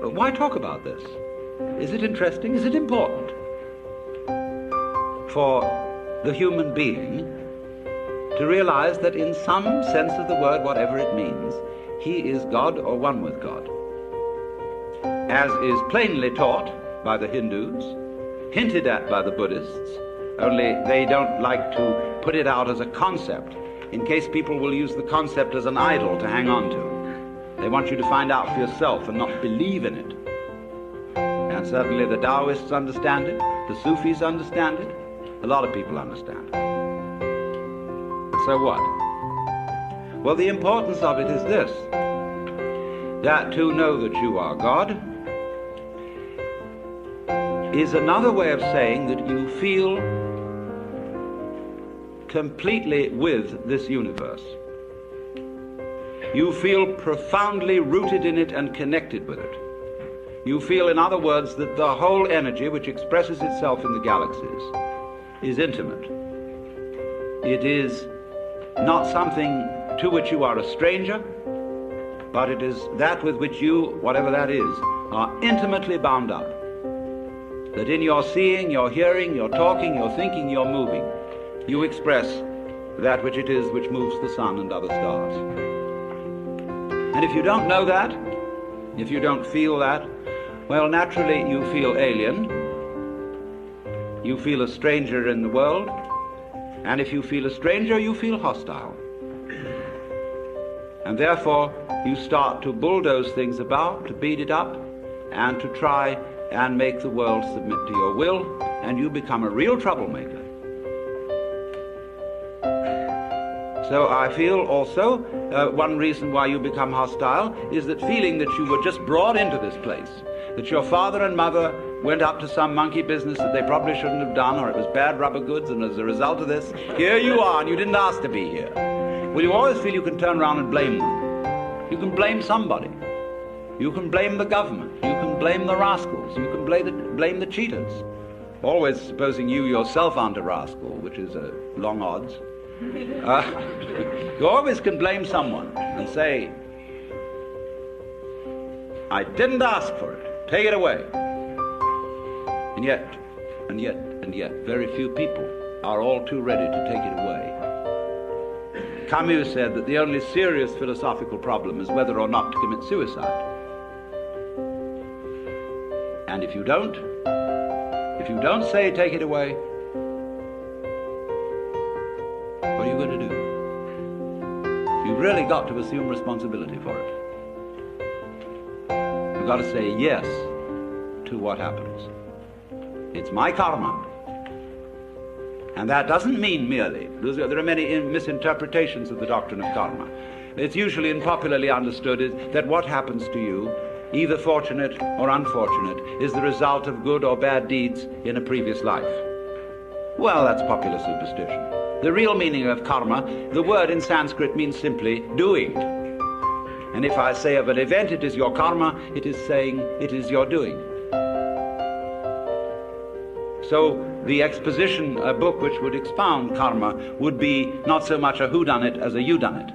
why talk about this? Is it interesting? Is it important for the human being to realize that in some sense of the word, whatever it means, he is God or one with God, as is plainly taught by the Hindus, hinted at by the Buddhists, only they don't like to put it out as a concept, in case people will use the concept as an idol to hang on to. They want you to find out for yourself and not believe in it. And certainly the Taoists understand it, the Sufis understand it, a lot of people understand it. So what? Well, the importance of it is this, that to know that you are God is another way of saying that you feel completely with this universe. You feel profoundly rooted in it and connected with it. You feel, in other words, that the whole energy which expresses itself in the galaxies is intimate. It is not something to which you are a stranger, but it is that with which you, whatever that is, are intimately bound up. That in your seeing, your hearing, your talking, your thinking, your moving, you express that which it is which moves the sun and other stars. And if you don't know that, if you don't feel that, well, naturally you feel alien, you feel a stranger in the world, and if you feel a stranger, you feel hostile. And therefore, you start to bulldoze things about, to beat it up, and to try and make the world submit to your will, and you become a real troublemaker. So I feel also one reason why you become hostile is that feeling that you were just brought into this place, that your father and mother went up to some monkey business that they probably shouldn't have done, or it was bad rubber goods, and as a result of this, here you are, and you didn't ask to be here. Well, you always feel you can turn around and blame them. You can blame somebody. You can blame the government. You can blame the rascals. You can blame the cheaters. Always supposing you yourself aren't a rascal, which is long odds. You always can blame someone and say, I didn't ask for it, take it away. And yet, very few people are all too ready to take it away. Camus said that the only serious philosophical problem is whether or not to commit suicide. And if you don't say take it away, what are you going to do? You've really got to assume responsibility for it. You've got to say yes to what happens. It's my karma. And that doesn't mean merely, there are many misinterpretations of the doctrine of karma. It's usually and popularly understood that what happens to you, either fortunate or unfortunate, is the result of good or bad deeds in a previous life. Well, that's popular superstition. The real meaning of karma, the word in Sanskrit means simply doing. And if I say of an event it is your karma, it is saying it is your doing. So the exposition, a book which would expound karma, would be not so much a whodunit as a youdunit.